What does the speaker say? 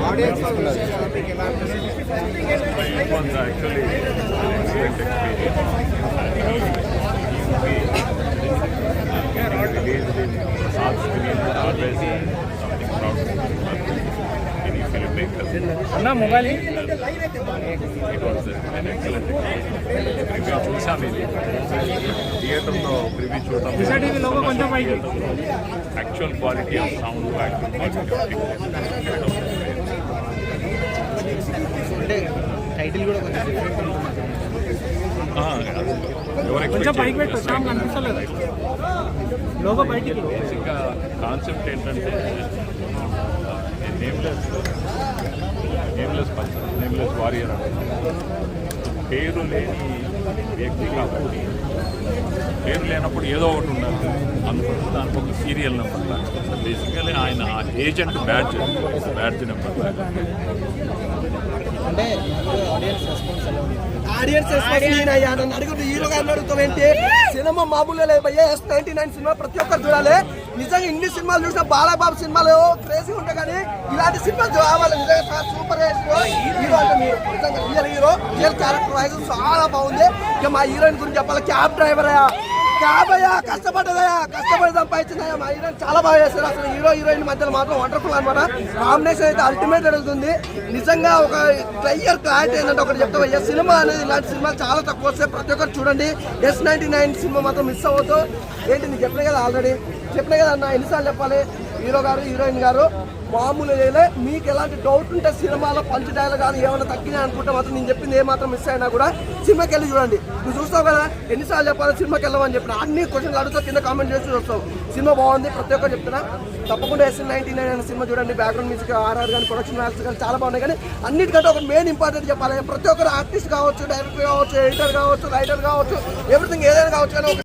actually excellent experience. Released in South screen, always something proud any filmmaker. అన్నా mobile It was an excellent experience. Review చూసాం ఇది థియేటర్లో review చూడటం logo కొంచెం పైకి actual quality of sound actual quality అంటే title కూడా కొంచెం డిఫరెంట్ ఉంటుంది. కొంచెం పైకి పెట్టు కనిపిస్తలేదు లోగో బయటికి. బేసిక్గా కాన్సెప్ట్ ఏంటంటే నేమ్లెస్ పర్సన్, నేమ్లెస్ వారియర్ అంటే పేరు లేని వ్యక్తి కాబట్టి పేరు లేనప్పుడు ఏదో ఒకటి ఉండాలి అందుకు దానికి ఒక సీరియల్ నెంబర్ లాగా బేసికలీ ఆయన ఏజెంట్ బ్యాడ్జ్ నెంబర్ లాగా. అంటే ఆడియన్స్ రెస్పాన్స్ ఎలా ఉంది? ఆడియన్స్ అయ్యా నన్ను అడుగుతూ హీరో గారిని అడుగుతావేంటి? సినిమా మామూలుగా లేదు భయ్యా. S99 సినిమా ప్రతి ఒక్కరు చూడాలి. నిజంగా ఇన్ని సినిమాలు చూసినా బాలయ్యబాబు సినిమాలు క్రేజీ ఉంటాయి కానీ ఇలాంటి సినిమాలు కావాలి. నిజంగా సూపర్ హీరో అంటే మీరు నిజంగా రియల్ క్యారెక్టర్ వైజ్ చాలా బాగుంది. ఇక మా హీరోయిన్ గురించి చెప్పాలి, క్యాబ్ డ్రైవర్ క్యాబ్ అయ్యా, కష్టపడి సంపాదించిందయ్యా. మా హీరోయిన్ చాలా బాగా చేస్తారు. అసలు హీరోయిన్ మధ్యలో మాత్రం వండర్ఫుల్ అనమాట. కాంబినేషన్ అయితే అల్టిమేట్ అడుగుతుంది. నిజంగా ఒక క్లియర్ క్లారిటీ ఏంటంటే ఒకటి చెప్తా, సినిమా అనేది ఇలాంటి సినిమాలు చాలా తక్కువ వస్తాయి. ప్రతి ఒక్కరు చూడండి. S99 సినిమా మాత్రం మిస్ అవ్వద్దు. ఏంటి నీకు చెప్పినా కదా, ఆల్రెడీ చెప్పినా కదా అన్న, ఎన్నిసార్లు చెప్పాలి? హీరో గారు హీరోయిన్ గారు మామూలు వేయలే. మీకు ఎలాంటి డౌట్ ఉంటే సినిమాలో పంచ్ డైలాగ్ కానీ ఏమైనా తగ్గినా అనుకుంటే మాత్రం నేను చెప్పింది ఏమాత్రం మిస్ అయినా కూడా సినిమాకి వెళ్ళి చూడండి. నువ్వు చూస్తావు కదా ఎన్నిసార్లు చెప్పాలి సినిమాకి వెళ్ళమని చెప్పిన అన్ని క్వశ్చన్లు అడుగుతావు, కింద కామెంట్ చేసి చూస్తావు. సినిమా బాగుంది, ప్రతి ఒక్కరు చెప్తున్నా. తప్పకుండా S99 అనే సినిమా చూడండి. బ్యాక్గ్రౌండ్ మ్యూజిక్, ఆర్ఆర్ కానీ, ప్రొడక్షన్ వాల్యూస్ కానీ చాలా బాగున్నాయి. కానీ అన్నిటికంటే ఒక మెయిన్ ఇంపార్టెంట్ చెప్పాలి, ప్రతి ఒక్కరు ఆర్టిస్ట్ కావచ్చు, డైరెక్టర్ కావచ్చు, ఎడిటర్ కావచ్చు, రైటర్ కావచ్చు, ఎవ్రీథింగ్ ఏదైనా కావచ్చు కానీ